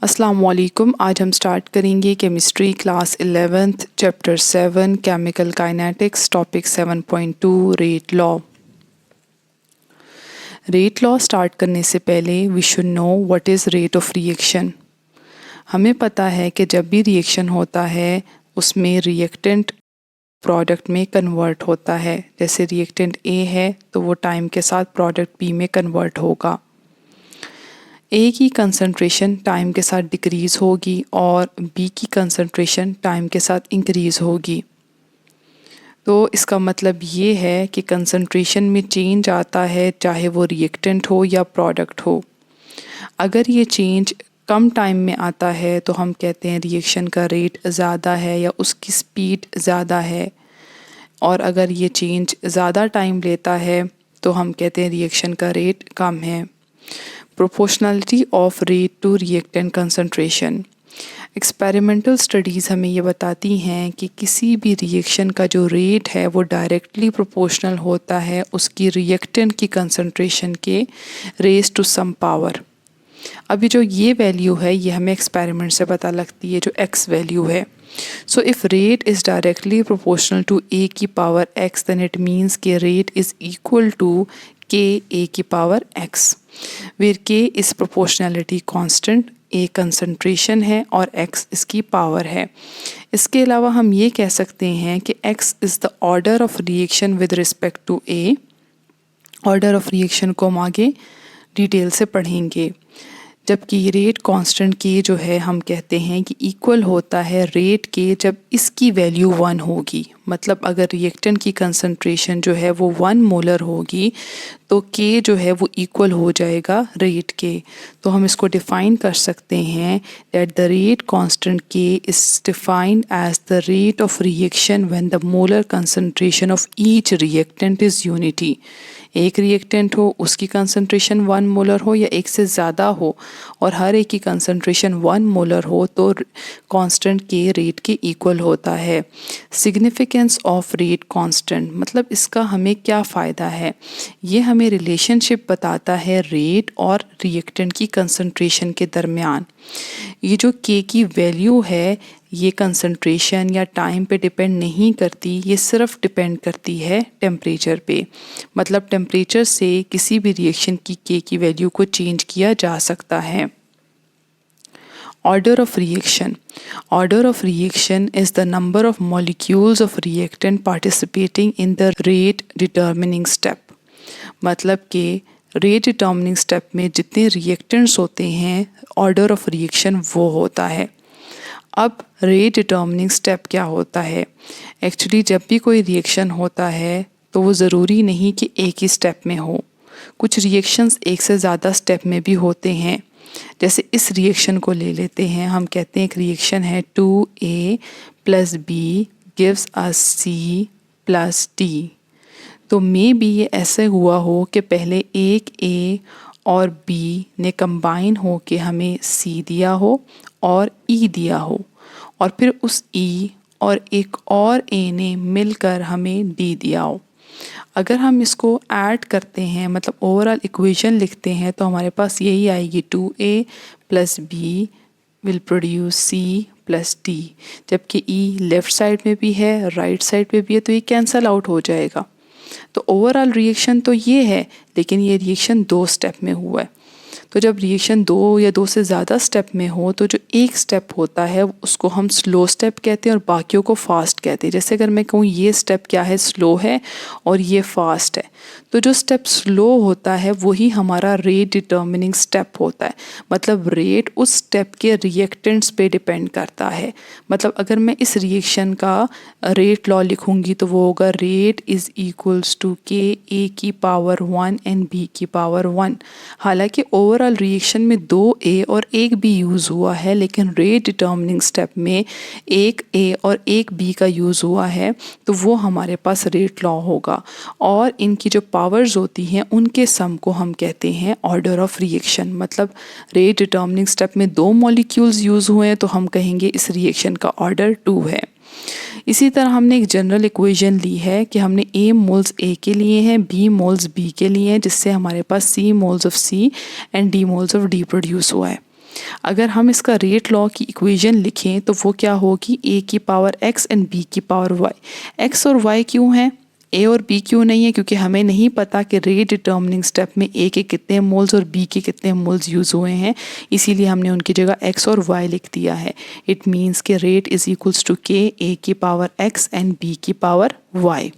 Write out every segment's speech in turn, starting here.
अस्सलाम वालेकुम। आज हम स्टार्ट करेंगे chemistry class 11th chapter 7 chemical kinetics topic 7.2 rate law. Rate law start करने से पहले we should know what is rate of reaction. हमें पता है कि जब भी रिएक्शन होता है उसमें रिएक्टेंट प्रोडक्ट में कन्वर्ट होता है। जैसे रिएक्टेंट ए है तो वो टाइम के साथ प्रोडक्ट बी में कन्वर्ट होगा। ए की कंसंट्रेशन टाइम के साथ डिक्रीज़ होगी और बी की कंसंट्रेशन टाइम के साथ इंक्रीज़ होगी। तो इसका मतलब ये है कि कंसंट्रेशन में चेंज आता है, चाहे वो रिएक्टेंट हो या प्रोडक्ट हो। अगर ये चेंज कम टाइम में आता है तो हम कहते हैं रिएक्शन का रेट ज़्यादा है या उसकी स्पीड ज़्यादा है, और अगर ये चेंज ज़्यादा टाइम लेता है तो हम कहते हैं रिएक्शन का रेट कम है। Proportionality of rate to reactant concentration. Experimental studies हमें ये बताती हैं कि किसी भी रिएक्शन का जो रेट है वो डायरेक्टली प्रोपोर्शनल होता है उसकी रिएक्टेंट की कंसंट्रेशन के रेज टू सम पावर। अभी जो ये वैल्यू है ये हमें एक्सपेरिमेंट से पता लगती है, जो x वैल्यू है। So if rate is directly proportional to a की power x then it means के rate is equal to k a की power x, where k is proportionality constant, a concentration है और x इसकी power है। इसके अलावा हम ये कह सकते हैं कि x is the order of reaction with respect to a। Order of reaction को हम आगे डिटेल से पढ़ेंगे। जबकि रेट कांस्टेंट के जो है हम कहते हैं कि इक्वल होता है रेट के जब इसकी वैल्यू 1 होगी। मतलब अगर रिएक्टेंट की कंसंट्रेशन जो है वो 1 मोलर होगी तो के जो है वो इक्वल हो जाएगा रेट के। तो हम इसको डिफ़ाइन कर सकते हैं that the rate constant k is defined as the rate of reaction when the molar concentration of each reactant is unity. एक रिएक्टेंट हो उसकी कंसंट्रेशन 1 मोलर हो या एक से ज़्यादा हो और हर एक की कंसंट्रेशन 1 मोलर हो तो कांस्टेंट के रेट के इक्वल होता है। सिग्निफिकेंस ऑफ रेट कांस्टेंट, मतलब इसका हमें क्या फ़ायदा है, ये हमें रिलेशनशिप बताता है रेट और रिएक्टेंट की कंसंट्रेशन के दरमियान। ये जो के की वैल्यू है ये कंसंट्रेशन या टाइम पे डिपेंड नहीं करती, ये सिर्फ डिपेंड करती है टेम्परेचर पे। मतलब टेम्परेचर से किसी भी रिएक्शन की के की वैल्यू को चेंज किया जा सकता है। Order of reaction. Order of reaction is the number of molecules of reactant participating in the rate determining step. मतलब कि रेट डिटर्मिनिंग स्टेप में जितने रिएक्टेंट्स होते हैं ऑर्डर ऑफ रिएक्शन वो होता है। अब रेट डिटर्मिनिंग स्टेप क्या होता है? एक्चुअली जब भी कोई रिएक्शन होता है तो वो ज़रूरी नहीं कि एक ही स्टेप में हो, कुछ रिएक्शंस एक से ज़्यादा स्टेप में भी होते हैं। जैसे इस रिएक्शन को ले लेते हैं, हम कहते हैं एक रिएक्शन है 2A + B gives us C + D। तो मे बी ये ऐसे हुआ हो कि पहले एक A और B ने कंबाइन हो के हमें C दिया हो और E दिया हो, और फिर उस E और एक और A ने मिलकर हमें D दिया हो। अगर हम इसको ऐड करते हैं, मतलब ओवरऑल इक्वेशन लिखते हैं, तो हमारे पास यही आएगी 2A + B will produce C + D। जबकि E लेफ़्ट साइड में भी है राइट साइड पे भी है तो ये कैंसल आउट हो जाएगा। तो ओवरऑल रिएक्शन तो ये है, लेकिन ये रिएक्शन 2 स्टेप में हुआ है। तो जब रिएक्शन 2 या 2 से ज़्यादा स्टेप में हो तो जो एक स्टेप होता है उसको हम स्लो स्टेप कहते हैं और बाकियों को फास्ट कहते हैं। जैसे अगर मैं कहूँ ये स्टेप क्या है, स्लो है और ये फास्ट है, तो जो स्टेप स्लो होता है वही हमारा रेट डिटर्मिनिंग स्टेप होता है। मतलब रेट उस स्टेप के रिएक्टेंट्स पे डिपेंड करता है। मतलब अगर मैं इस रिएक्शन का रेट लॉ लिखूंगी तो वो होगा rate is equals to k A की पावर 1 एंड बी की पावर 1। हालांकि ओवरऑल रिएक्शन में 2 ए और 1 बी यूज़ हुआ है, लेकिन रेट डिटर्मिनिंग स्टेप में एक ए और एक बी का यूज़ हुआ है, तो वो हमारे पास रेट लॉ होगा। और इनकी जो पावर्स होती हैं उनके सम को हम कहते हैं ऑर्डर ऑफ रिएक्शन। मतलब रेट डिटर्मिनिंग स्टेप में 2 मॉलिक्यूल्स यूज़ हुए हैं तो हम कहेंगे इस रिएक्शन का ऑर्डर 2 है। इसी तरह हमने एक जनरल इक्वेशन ली है कि हमने A मोल्स A के लिए हैं, B मोल्स B के लिए हैं, जिससे हमारे पास C moles of C and D moles of D produce हुआ है। अगर हम इसका रेट लॉ की इक्वेशन लिखें तो वो क्या होगी, ए की पावर एक्स एंड बी की पावर वाई। एक्स और वाई क्यों है, ए और बी क्यों नहीं है, क्योंकि हमें नहीं पता कि रेट डिटर्मिनिंग स्टेप में ए के कितने मोल्स और बी के कितने मोल्स यूज़ हुए हैं, इसीलिए हमने उनकी जगह एक्स और वाई लिख दिया है। इट मीन्स कि rate is equals to k A की पावर एक्स एंड बी की power y.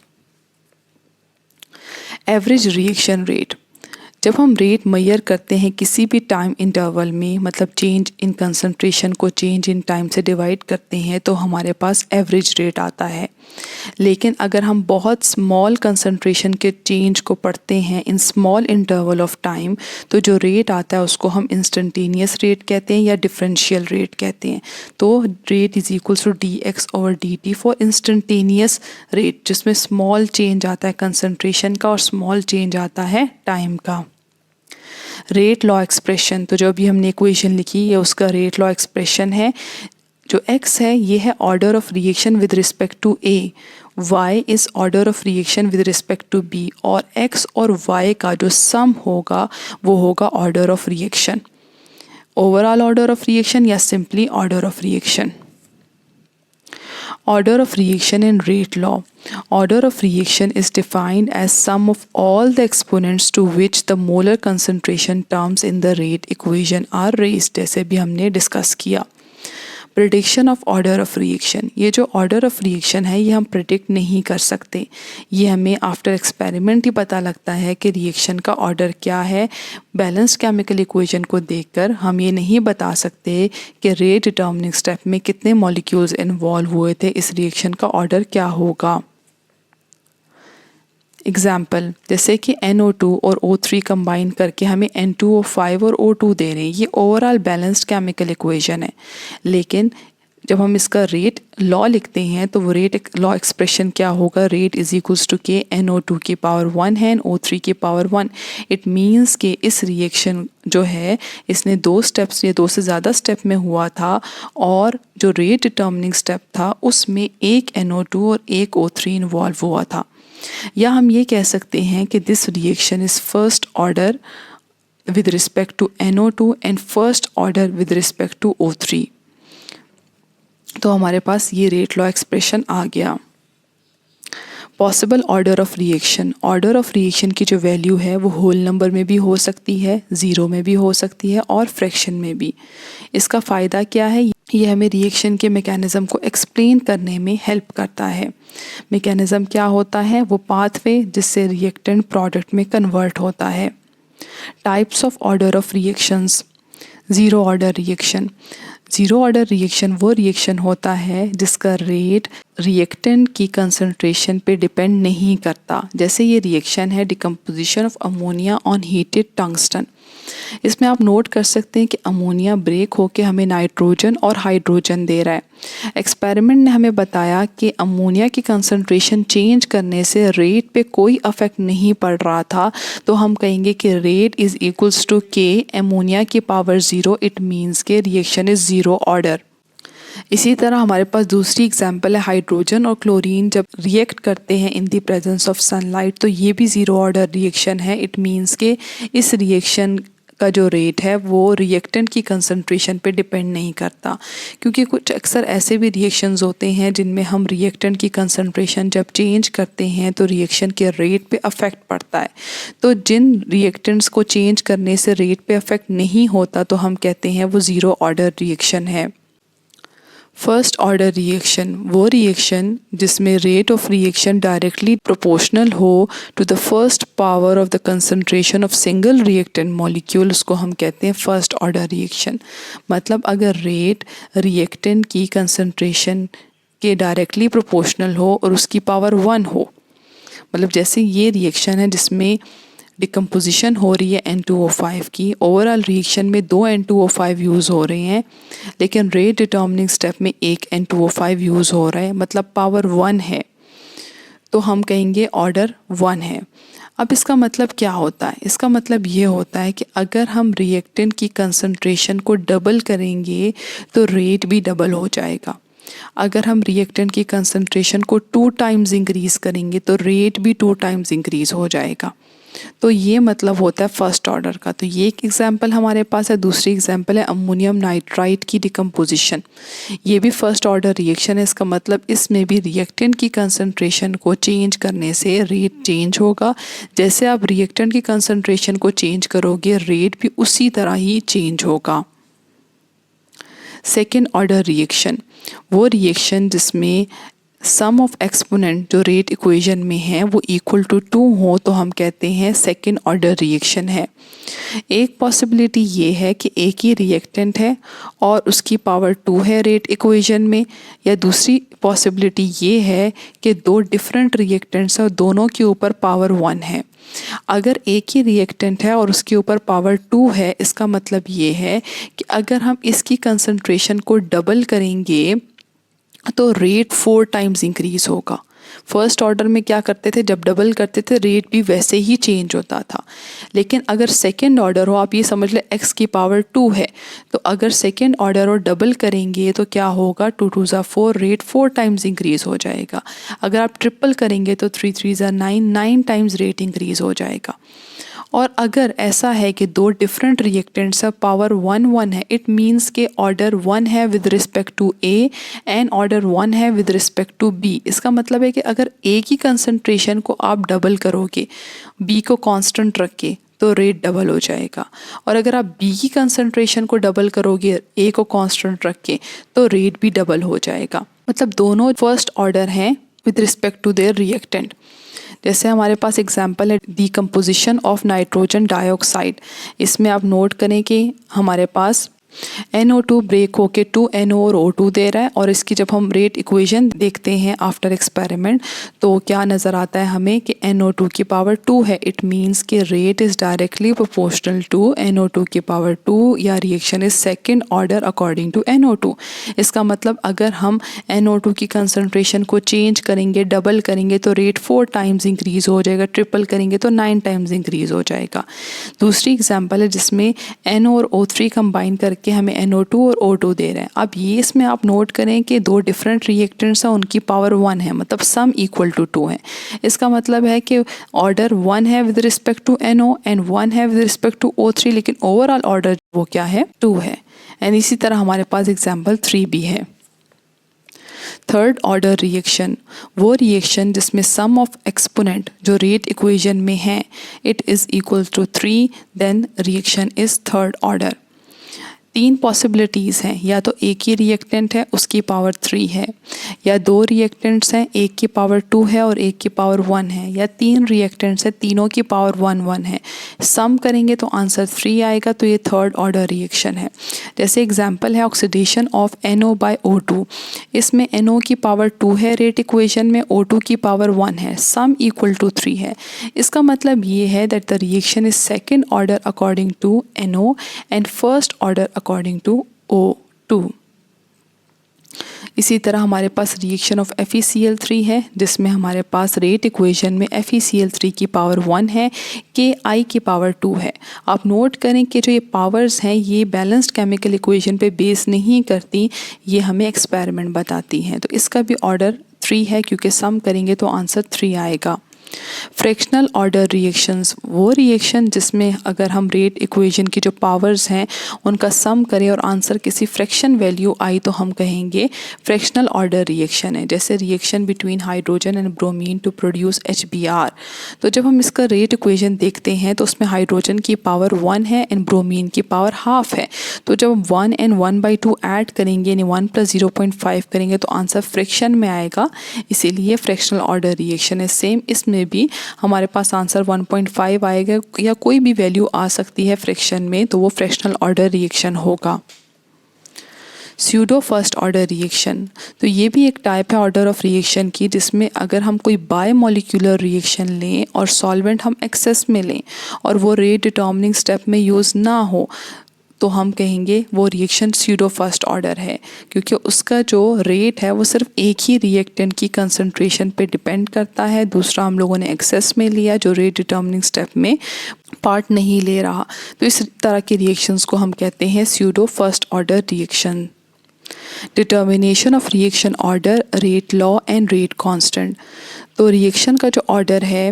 Average reaction rate, जब हम रेट मेजर करते हैं किसी भी टाइम इंटरवल में, मतलब चेंज इन कंसंट्रेशन को चेंज इन टाइम से डिवाइड करते हैं तो हमारे पास एवरेज रेट आता है। लेकिन अगर हम बहुत स्मॉल कंसंट्रेशन के चेंज को पढ़ते हैं in small interval of time, तो जो रेट आता है उसको हम इंस्टेंटेनियस रेट कहते हैं या डिफरेंशियल रेट कहते हैं। तो rate is equals to d x over d t for instantaneous rate, जिसमें स्मॉल चेंज आता है कंसंट्रेशन का और स्मॉल चेंज आता है टाइम का। रेट लॉ एक्सप्रेशन, तो जो अभी हमने इक्वेशन लिखी ये उसका रेट लॉ एक्सप्रेशन है। जो x है ये है order of reaction with respect to a, y is order of reaction with respect to b, और x और y का जो सम होगा वो होगा order of reaction, overall order of reaction या simply order of reaction. Order of reaction in rate law. Order of reaction is defined as sum of all the exponents to which the molar concentration terms in the rate equation are raised, जैसे भी हमने discuss किया। Prediction of order of reaction, ये जो order of reaction है ये हम predict नहीं कर सकते, ये हमें आफ्टर एक्सपेरिमेंट ही पता लगता है कि रिएक्शन का ऑर्डर क्या है। बैलेंस्ड केमिकल इक्वेशन को देखकर हम ये नहीं बता सकते कि रेट डिटर्मिनिंग स्टेप में कितने मॉलिक्यूल्स इन्वॉल्व हुए थे, इस रिएक्शन का ऑर्डर क्या होगा। एग्जाम्पल, जैसे कि NO2 और O3 कंबाइन करके हमें N2O5 और O2 दे रहे हैं, ये ओवरऑल बैलेंस्ड केमिकल इक्वेशन है। लेकिन जब हम इसका रेट लॉ लिखते हैं तो वो रेट लॉ एक्सप्रेशन क्या होगा, रेट इज इक्वल्स टू के NO2 की पावर 1 है O3 की पावर 1। इट मीन्स कि इस रिएक्शन जो है इसने 2 स्टेप्स या 2 से ज़्यादा स्टेप में हुआ था, और जो रेट डिटर्मिनिंग स्टेप था उसमें एक NO2 और एक O3 इन्वॉल्व हुआ था। या हम ये कह सकते हैं कि this reaction is first order with respect to NO2 and first order with respect to O3। तो हमारे पास ये रेट लॉ एक्सप्रेशन आ गया। Possible order of reaction, order of reaction की जो वैल्यू है वो होल नंबर में भी हो सकती है, ज़ीरो में भी हो सकती है और फ्रैक्शन में भी। इसका फ़ायदा क्या है, ये हमें रिएक्शन के मैकेनिज़्म को एक्सप्लेन करने में हेल्प करता है। मैकेनिज़्म क्या होता है, वो पाथवे जिससे रिएक्टेंट प्रोडक्ट में कन्वर्ट होता है। Types of order of reactions, zero order reaction. Zero order reaction वो रिएक्शन होता है जिसका रेट रिएक्टेंट की कंसंट्रेशन पे डिपेंड नहीं करता। जैसे ये रिएक्शन है decomposition of ammonia on heated tungsten. इसमें आप नोट कर सकते हैं कि अमोनिया ब्रेक होकर हमें नाइट्रोजन और हाइड्रोजन दे रहा है। एक्सपेरिमेंट ने हमें बताया कि अमोनिया की कंसंट्रेशन चेंज करने से रेट पे कोई अफेक्ट नहीं पड़ रहा था, तो हम कहेंगे कि रेट इज़ इक्वल्स टू के अमोनिया की पावर 0। इट मीन्स के रिएक्शन इज़ ज़ीरो ऑर्डर। इसी तरह हमारे पास दूसरी एग्जांपल है हाइड्रोजन और क्लोरीन जब रिएक्ट करते हैं in the presence of sunlight, तो ये भी ज़ीरो ऑर्डर रिएक्शन है। इट मीन्स के इस रिएक्शन का जो रेट है वो रिएक्टेंट की कंसंट्रेशन पे डिपेंड नहीं करता, क्योंकि कुछ अक्सर ऐसे भी रिएक्शंस होते हैं जिनमें हम रिएक्टेंट की कंसंट्रेशन जब चेंज करते हैं तो रिएक्शन के रेट पे अफेक्ट पड़ता है। तो जिन रिएक्टेंट्स को चेंज करने से रेट पे अफेक्ट नहीं होता तो हम कहते हैं वो ज़ीरो ऑर्डर रिएक्शन है। फर्स्ट ऑर्डर रिएक्शन वो रिएक्शन जिसमें rate of reaction directly proportional हो to the first power of the concentration of single reactant molecule, उसको हम कहते हैं फर्स्ट ऑर्डर रिएक्शन। मतलब अगर रेट रिएक्टेंट की कंसंट्रेशन के डायरेक्टली प्रोपोर्शनल हो और उसकी पावर 1 हो, मतलब जैसे ये रिएक्शन है जिसमें डिकम्पोजिशन हो रही है N2O5 की, ओवरऑल रिएक्शन में 2 N2O5 यूज़ हो रहे हैं, लेकिन रेट डिटर्मिनिंग स्टेप में एक N2O5 यूज़ हो रहा है, मतलब पावर 1 है, तो हम कहेंगे ऑर्डर 1 है। अब इसका मतलब क्या होता है, इसका मतलब ये होता है कि अगर हम रिएक्टेंट की कंसंट्रेशन को डबल करेंगे तो रेट भी डबल हो जाएगा। अगर हम रिएक्टेंट की कंसंट्रेशन को 2 टाइम्स इंक्रीज़ करेंगे तो रेट भी 2 टाइम्स इंक्रीज़ हो जाएगा। तो ये मतलब होता है फर्स्ट ऑर्डर का। तो ये एक एग्जांपल हमारे पास है। दूसरी एग्जांपल है अमोनियम नाइट्राइट की डिकम्पोजिशन। ये भी फर्स्ट ऑर्डर रिएक्शन है। इसका मतलब इसमें भी रिएक्टेंट की कंसंट्रेशन को चेंज करने से रेट चेंज होगा। जैसे आप रिएक्टेंट की कंसंट्रेशन को चेंज करोगे, रेट भी उसी तरह ही चेंज होगा। सेकेंड ऑर्डर रिएक्शन, वो रिएक्शन जिसमें सम ऑफ एक्सपोनेंट जो रेट इक्वेशन में है वो इक्वल टू 2 हो तो हम कहते हैं सेकेंड ऑर्डर रिएक्शन है। एक पॉसिबिलिटी ये है कि एक ही रिएक्टेंट है और उसकी पावर 2 है रेट इक्वेशन में, या दूसरी पॉसिबिलिटी ये है कि दो डिफरेंट रिएक्टेंट्स हैं और दोनों के ऊपर पावर 1 है। अगर एक ही रिएक्टेंट है और उसके ऊपर पावर 2 है, इसका मतलब ये है कि अगर हम इसकी कंसंट्रेशन को डबल करेंगे तो रेट 4 टाइम्स इंक्रीज होगा। फर्स्ट ऑर्डर में क्या करते थे, जब डबल करते थे रेट भी वैसे ही चेंज होता था। लेकिन अगर सेकेंड ऑर्डर हो, आप ये समझ ले x की पावर 2 है, तो अगर सेकेंड ऑर्डर और डबल करेंगे तो क्या होगा, 2 2 ज़ा 4, रेट 4 टाइम्स इंक्रीज हो जाएगा। अगर आप ट्रिपल करेंगे तो 3 3 ज़ा 9, 9 टाइम्स रेट इंक्रीज हो जाएगा। और अगर ऐसा है कि दो डिफरेंट रिएक्टेंट्स हैं, पावर 1 1 है, इट मीन्स के ऑर्डर 1 है with respect to A and order 1 है विद रिस्पेक्ट टू बी। इसका मतलब है कि अगर ए की कंसंट्रेशन को आप डबल करोगे, बी को कांस्टेंट रख के, तो रेट डबल हो जाएगा। और अगर आप बी की कंसंट्रेशन को डबल करोगे ए को कांस्टेंट रख के, तो रेट भी डबल हो जाएगा। मतलब दोनों फर्स्ट ऑर्डर हैं with respect to their reactant. जैसे हमारे पास एग्जांपल है डिकम्पोजिशन ऑफ नाइट्रोजन डाइऑक्साइड। इसमें आप नोट करें कि हमारे पास NO2 ब्रेक होके 2NO और O2 दे रहा है, और इसकी जब हम रेट इक्वेशन देखते हैं आफ्टर एक्सपेरिमेंट तो क्या नज़र आता है हमें कि NO2 की पावर 2 है। इट मीन्स कि rate is directly proportional to NO2 की पावर 2, या reaction is second order according to NO2। इसका मतलब अगर हम NO2 की कंसनट्रेशन को चेंज करेंगे, डबल करेंगे तो रेट 4 टाइम्स इंक्रीज़ हो जाएगा, ट्रिपल करेंगे तो 9 टाइम्स इंक्रीज़ हो जाएगा। दूसरी एग्जाम्पल है जिसमें NO और O3 कंबाइन करके कि हमें NO2 और O2 दे रहे हैं। अब ये इसमें आप नोट करें कि दो डिफरेंट रिएक्टेंट्स हैं, उनकी पावर 1 है, मतलब सम इक्वल टू 2 है। इसका मतलब है कि ऑर्डर 1 है with respect to NO and 1 है विद रिस्पेक्ट टू O3, लेकिन ओवरऑल ऑर्डर वो क्या है, 2 है। एंड इसी तरह हमारे पास एग्जाम्पल 3 भी है। थर्ड ऑर्डर रिएक्शन, वो रिएक्शन जिसमें सम ऑफ एक्सपोनेंट जो रेट इक्वेशन में है it is equal to 3, then reaction is third order. 3 possibilities हैं, या तो एक ही रिएक्टेंट है उसकी पावर 3 है, या दो रिएक्टेंट्स हैं एक की पावर 2 है और एक की पावर 1 है, या 3 रिएक्टेंट्स हैं तीनों की पावर 1 1 है। सम करेंगे तो आंसर 3 आएगा, तो ये थर्ड ऑर्डर रिएक्शन है। जैसे एग्जांपल है oxidation of NO bye O2। इसमें NO की पावर 2 है रेट इक्वेशन में, O2 की पावर 1 है, सम इक्वल टू 3 है। इसका मतलब ये है that the reaction is second order according to NO and first order according to O2। इसी तरह हमारे पास रिएक्शन ऑफ FeCl3 है, जिसमें हमारे पास रेट इक्वेशन में FeCl3 की पावर 1 है, Ki की पावर 2 है। आप नोट करें कि जो ये पावर्स हैं ये बैलेंस्ड केमिकल इक्वेशन पे बेस नहीं करती, ये हमें एक्सपेरिमेंट बताती हैं। तो इसका भी ऑर्डर 3 है, क्योंकि सम करेंगे तो आंसर 3 आएगा। फ्रैक्शनल ऑर्डर रिएक्शंस, वो रिएक्शन जिसमें अगर हम रेट इक्वेशन की जो पावर्स हैं उनका सम करें और आंसर किसी फ्रैक्शन वैल्यू आई तो हम कहेंगे फ्रैक्शनल ऑर्डर रिएक्शन है। जैसे reaction between hydrogen and bromine to produce HBr। तो जब हम इसका रेट इक्वेशन देखते हैं तो उसमें हाइड्रोजन की पावर 1 है एंड ब्रोमीन की पावर हाफ है। तो जब 1 एंड 1/2 ऐड करेंगे, यानी 1 + 0.5 करेंगे तो आंसर फ्रैक्शन में आएगा, इसीलिए फ्रैक्शनल ऑर्डर रिएक्शन है। सेम इसमें भी हमारे पास आंसर 1.5 आएगा, या कोई भी वैल्यू आ सकती है फ्रैक्शन में, तो वो फ्रैक्शनल ऑर्डर रिएक्शन होगा। स्यूडो फर्स्ट ऑर्डर रिएक्शन, तो ये भी एक टाइप है ऑर्डर ऑफ रिएक्शन की, जिसमें अगर हम कोई बायोमोलिक्यूलर रिएक्शन लें और सॉल्वेंट हम एक्सेस में लें और वो रेट डिटर्मिनिंग स्टेप में यूज़ ना हो, तो हम कहेंगे वो रिएक्शन स्यूडो फर्स्ट ऑर्डर है, क्योंकि उसका जो रेट है वो सिर्फ एक ही रिएक्टेंट की कंसंट्रेशन पे डिपेंड करता है। दूसरा हम लोगों ने एक्सेस में लिया जो रेट डिटर्मिनिंग स्टेप में पार्ट नहीं ले रहा। तो इस तरह के रिएक्शंस को हम कहते हैं pseudo first order reaction. Determination of reaction order, rate law and rate constant. तो रिएक्शन का जो ऑर्डर है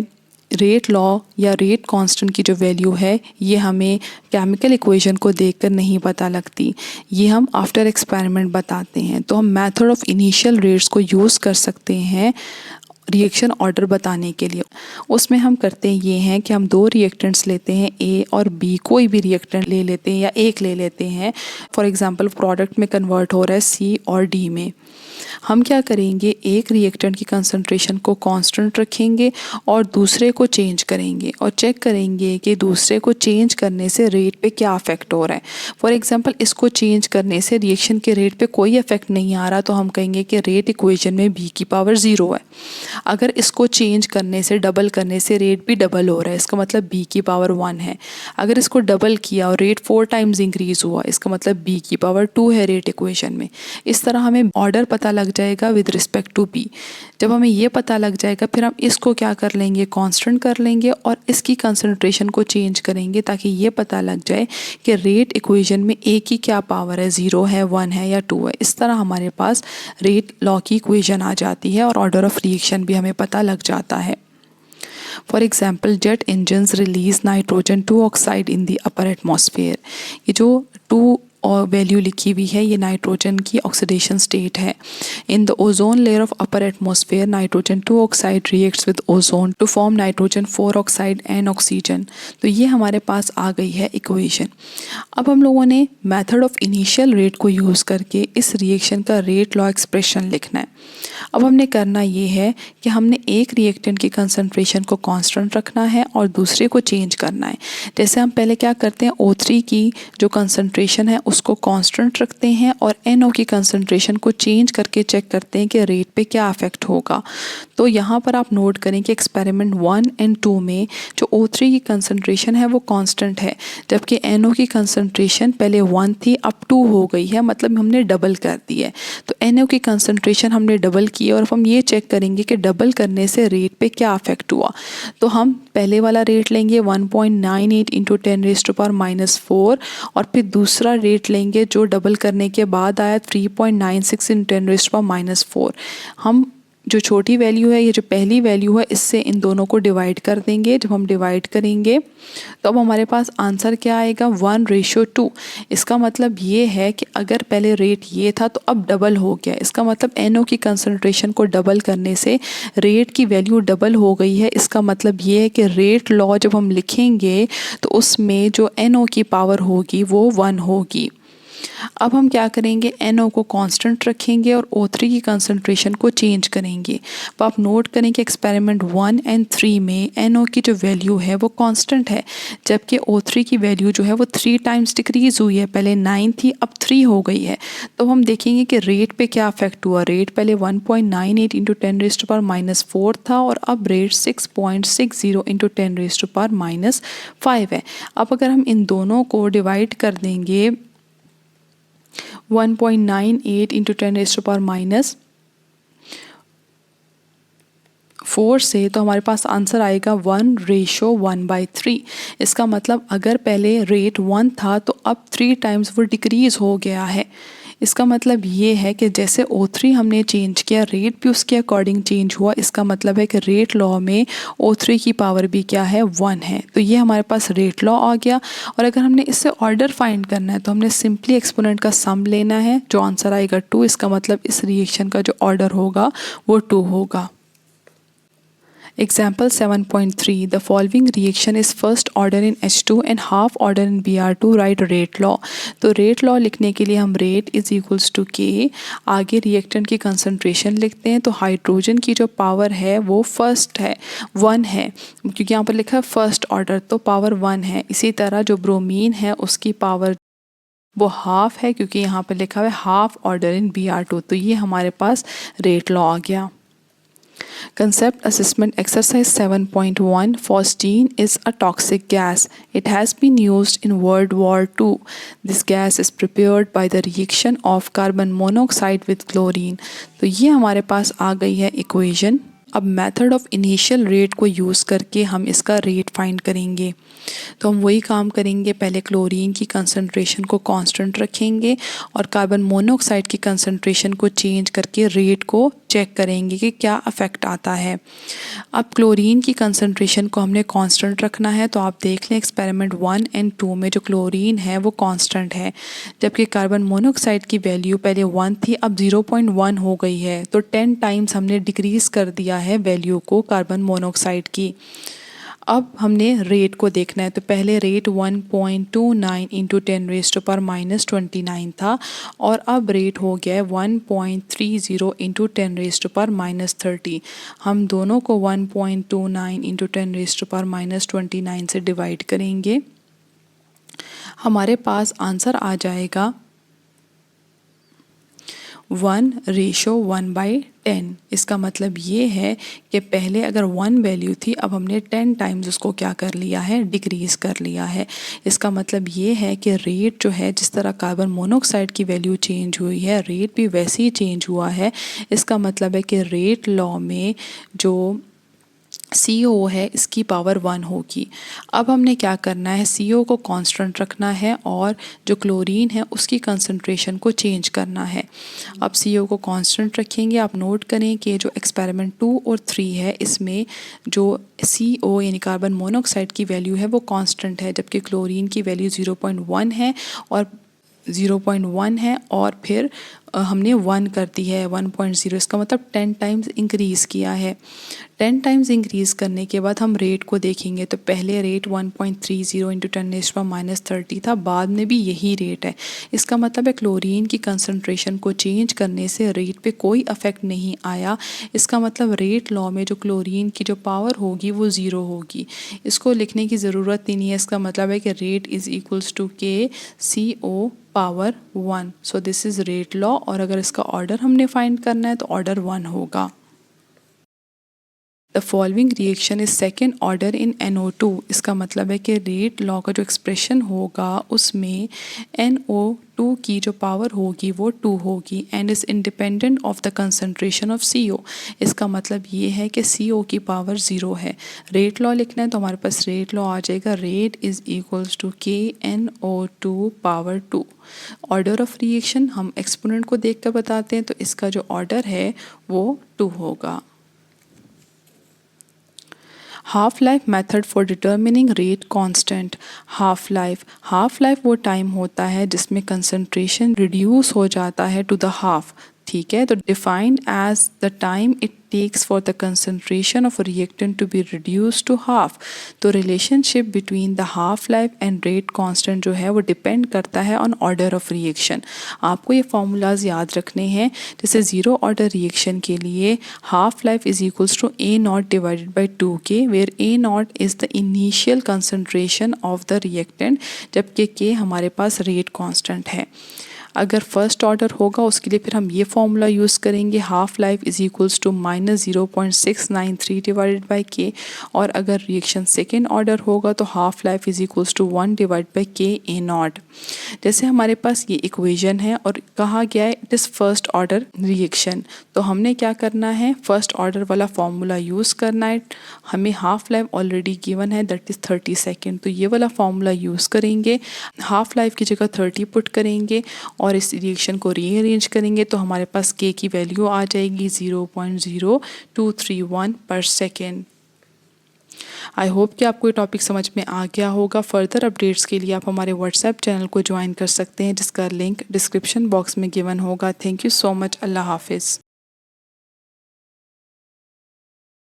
रेट लॉ या रेट कांस्टेंट की जो वैल्यू है ये हमें केमिकल इक्वेशन को देखकर नहीं पता लगती, ये हम आफ्टर एक्सपेरिमेंट बताते हैं। तो हम मेथड ऑफ इनिशियल रेट्स को यूज़ कर सकते हैं रिएक्शन ऑर्डर बताने के लिए। उसमें हम करते ये हैं कि हम दो रिएक्टेंट्स लेते हैं, ए और बी, कोई भी रिएक्टेंट ले लेते हैं या एक ले लेते हैं। फॉर एग्जांपल प्रोडक्ट में कन्वर्ट हो रहा है सी और डी में। हम क्या करेंगे, एक रिएक्टेंट की कंसंट्रेशन को कांस्टेंट रखेंगे और दूसरे को चेंज करेंगे और चेक करेंगे कि दूसरे को चेंज करने से रेट पे क्या अफेक्ट हो रहा है। फॉर एग्जांपल इसको चेंज करने से रिएक्शन के रेट पे कोई इफेक्ट नहीं आ रहा तो हम कहेंगे कि रेट इक्वेशन में बी की पावर 0 है। अगर इसको चेंज करने से, डबल करने से रेट भी डबल हो रहा है, इसका मतलब बी की पावर 1 है। अगर इसको डबल किया और रेट 4 टाइम्स इंक्रीज हुआ, इसका मतलब बी की पावर 2 है रेट इक्वेशन में। इस तरह हमें ऑर्डर पता लग जाएगा विद रिस्पेक्ट टू बी। जब हमें ये पता लग जाएगा फिर हम इसको क्या कर लेंगे, कांस्टेंट कर लेंगे और इसकी कंसंट्रेशन को चेंज करेंगे ताकि ये पता लग जाए कि रेट इक्वेशन में ए की क्या पावर है, 0 है, 1 है या 2 है। इस तरह हमारे पास रेट लॉ की इक्वेशन आ जाती है और ऑर्डर ऑफ रिएक्शन भी हमें पता लग जाता है। For example jet engines release nitrogen 2 oxide in the upper atmosphere. ये जो 2 और वैल्यू लिखी हुई है ये नाइट्रोजन की ऑक्सीडेशन स्टेट है। In the ozone layer of upper atmosphere nitrogen 2 oxide reacts with ozone to form nitrogen 4 oxide and oxygen. तो ये हमारे पास आ गई है इक्वेशन। अब हम लोगों ने मेथड ऑफ इनिशियल रेट को यूज़ करके इस रिएक्शन का रेट लॉ एक्सप्रेशन लिखना है। अब हमने करना ये है कि हमने एक रिएक्टेंट की कंसंट्रेशन को कांस्टेंट रखना है और दूसरे को चेंज करना है। जैसे हम पहले क्या करते हैं, O3 की जो कंसंट्रेशन है उसको कांस्टेंट रखते हैं और NO की कंसंट्रेशन को चेंज करके चेक करते हैं कि रेट पे क्या अफेक्ट होगा। तो यहाँ पर आप नोट करें कि एक्सपेरिमेंट 1 एंड 2 में जो O3 की कंसंट्रेशन है वो कांस्टेंट है, जबकि NO की कंसंट्रेशन पहले 1 थी अब 2 हो गई है, मतलब हमने डबल कर दी है। तो NO की कंसंट्रेशन हमने डबल की और हम ये चेक करेंगे कि डबल करने से रेट पे क्या अफेक्ट हुआ। तो हम पहले वाला रेट लेंगे 1.98 इंटू 10⁻⁻4 और फिर दूसरा रेट लेंगे जो डबल करने के बाद आया 3.96 इंटू 10⁻4। हम जो छोटी वैल्यू है, ये जो पहली वैल्यू है, इससे इन दोनों को डिवाइड कर देंगे। जब हम डिवाइड करेंगे तो अब हमारे पास आंसर क्या आएगा, 1:2। इसका मतलब ये है कि अगर पहले रेट ये था तो अब डबल हो गया। इसका मतलब NO की कंसंट्रेशन को डबल करने से रेट की वैल्यू डबल हो गई है। इसका मतलब ये है कि रेट लॉ जब हम लिखेंगे तो उसमें जो NO की पावर होगी वो 1 होगी। अब हम क्या करेंगे, NO को कांस्टेंट रखेंगे और O3 की कंसंट्रेशन को चेंज करेंगे। तो आप नोट करें कि एक्सपेरिमेंट 1 एंड 3 में NO की जो वैल्यू है वो कांस्टेंट है, जबकि O3 की वैल्यू जो है वो 3 टाइम्स डिक्रीज हुई है। पहले 9 थी अब 3 हो गई है। तो हम देखेंगे कि रेट पे क्या अफेक्ट हुआ। रेट पहले 1.98 इंटू 10⁻⁻4 था और अब रेट 6.60 इंटू 10⁻⁻5 है। अब अगर हम इन दोनों को डिवाइड कर देंगे 1.98 इंटू 10⁻⁴ से, तो हमारे पास आंसर आएगा 1:1/3। इसका मतलब अगर पहले रेट 1 था तो अब 3 टाइम्स वो डिक्रीज हो गया है। इसका मतलब ये है कि जैसे O3 हमने चेंज किया, रेट भी उसके अकॉर्डिंग चेंज हुआ। इसका मतलब है कि रेट लॉ में O3 की पावर भी क्या है, 1 है। तो ये हमारे पास रेट लॉ आ गया। और अगर हमने इससे ऑर्डर फाइंड करना है तो हमने सिंपली एक्सपोनेंट का सम लेना है, जो आंसर आएगा 2। इसका मतलब इस रिएक्शन का जो ऑर्डर होगा वो 2 होगा। Example 7.3. The following reaction is first order in H2 and half order in Br2. Write rate law. तो rate law लिखने के लिए हम rate is equals to K, आगे रिएक्टेंट की कंसंट्रेशन लिखते हैं। तो हाइड्रोजन की जो पावर है वो फर्स्ट है, 1 है, क्योंकि यहाँ पर लिखा है फर्स्ट ऑर्डर तो पावर 1 है। इसी तरह जो ब्रोमीन है उसकी पावर वो हाफ है, क्योंकि यहाँ पर लिखा हुआ है हाफ ऑर्डर इन Br2। तो ये हमारे पास रेट लॉ आ गया। Concept Assessment Exercise 7.1. Phosgene is a toxic gas. It has been used in World War II. This gas is prepared by the reaction of carbon monoxide with chlorine. तो ये हमारे पास आ गई है equation. अब method of initial rate को use करके हम इसका रेट फाइंड करेंगे। तो हम वही काम करेंगे, पहले क्लोरीन की कंसंट्रेशन को कांस्टेंट रखेंगे और कार्बन मोनोऑक्साइड की कंसंट्रेशन को चेंज करके रेट को चेक करेंगे कि क्या अफेक्ट आता है। अब क्लोरीन की कंसंट्रेशन को हमने कांस्टेंट रखना है, तो आप देख लें एक्सपेरिमेंट 1 एंड 2 में जो क्लोरीन है वो कांस्टेंट है, जबकि कार्बन मोनोऑक्साइड की वैल्यू पहले 1 थी, अब 0.1 हो गई है। तो 10 टाइम्स हमने डिक्रीज कर दिया है वैल्यू को कार्बन मोनोऑक्साइड की। अब हमने रेट को देखना है, तो पहले रेट 1.29 इंटू 10⁻⁻29 था और अब रेट हो गया है 1.30 इंटू 10⁻⁻30। हम दोनों को 1.29 इंटू 10⁻⁻29 से डिवाइड करेंगे, हमारे पास आंसर आ जाएगा 1:1/10। इसका मतलब ये है कि पहले अगर 1 वैल्यू थी, अब हमने 10 टाइम्स उसको क्या कर लिया है, डिक्रीज़ कर लिया है। इसका मतलब ये है कि रेट जो है, जिस तरह कार्बन मोनोऑक्साइड की वैल्यू चेंज हुई है, रेट भी वैसे ही चेंज हुआ है। इसका मतलब है कि रेट लॉ में जो CO है इसकी पावर 1 होगी। अब हमने क्या करना है, CO को कांस्टेंट रखना है और जो क्लोरीन है उसकी कंसंट्रेशन को चेंज करना है। अब CO को कांस्टेंट रखेंगे। आप नोट करें कि जो एक्सपेरिमेंट 2 और 3 है, इसमें जो CO यानी कार्बन मोनोऑक्साइड की वैल्यू है वो कांस्टेंट है, जबकि क्लोरीन की वैल्यू 0.1 है और 0.1 है और फिर हमने 1 कर दी है 1.0। इसका मतलब 10 टाइम्स इंक्रीज़ किया है। 10 टाइम्स इंक्रीज़ करने के बाद हम रेट को देखेंगे, तो पहले रेट 1.30 इंटू 10⁻⁻30 था, बाद में भी यही रेट है। इसका मतलब है क्लोरीन की कंसंट्रेशन को चेंज करने से रेट पे कोई अफेक्ट नहीं आया। इसका मतलब रेट लॉ में जो क्लोरीन की जो पावर होगी वो 0 होगी। इसको लिखने की ज़रूरत ही नहीं है। इसका मतलब है कि rate is equals to KCO power 1। So this is rate law. और अगर इसका ऑर्डर हमने फाइंड करना है तो ऑर्डर 1 होगा। The following reaction is second order in NO2। इसका मतलब है कि रेट लॉ का जो एक्सप्रेशन होगा उसमें NO2 की जो पावर होगी वो 2 होगी and is independent of the concentration of CO। इसका मतलब ये है कि CO की पावर 0 है। रेट लॉ लिखना है तो हमारे पास रेट लॉ आ जाएगा, rate is equals to KNO2 power 2। Order of reaction हम एक्सपोनेंट को देख कर बताते हैं, तो इसका जो ऑर्डर है वो 2 होगा। Half life method for determining rate constant. Half life वो टाइम होता है जिसमें कंसंट्रेशन रिड्यूस हो जाता है टू द हाफ। ठीक है, तो defined as the time it takes for the concentration of reactant to be reduce to half. तो relationship between the half life and rate constant जो है वो डिपेंड करता है ऑन ऑर्डर ऑफ रिएक्शन। आपको ये फार्मूलाज याद रखने हैं। जैसे ज़ीरो ऑर्डर रिएक्शन के लिए half life is equals to A0 divided by 2K, where A0 is the initial concentration of the reactant, जबकि K हमारे पास रेट कांस्टेंट है। अगर फर्स्ट ऑर्डर होगा उसके लिए फिर हम ये फॉर्मूला यूज़ करेंगे, half life is equals to -0.693 divided by K. और अगर रिएक्शन सेकेंड ऑर्डर होगा तो half life is equals to 1 divide by KA0। जैसे हमारे पास ये इक्वेशन है और कहा गया है it is first order reaction, तो हमने क्या करना है, फर्स्ट ऑर्डर वाला फॉर्मूला यूज़ करना है। हमें हाफ लाइफ ऑलरेडी गिवन है, दैट इज़ 30 सेकेंड, तो ये वाला फॉर्मूला यूज़ करेंगे। हाफ लाइफ की जगह 30 पुट करेंगे और इस रिएक्शन को रीअरेंज करेंगे, तो हमारे पास K की वैल्यू आ जाएगी 0.0231 पर सेकेंड। आई होप कि आपको ये टॉपिक समझ में आ गया होगा। फर्दर अपडेट्स के लिए आप हमारे व्हाट्सएप चैनल को ज्वाइन कर सकते हैं, जिसका लिंक डिस्क्रिप्शन बॉक्स में गिवन होगा। Thank you so much. अल्लाह हाफिज़।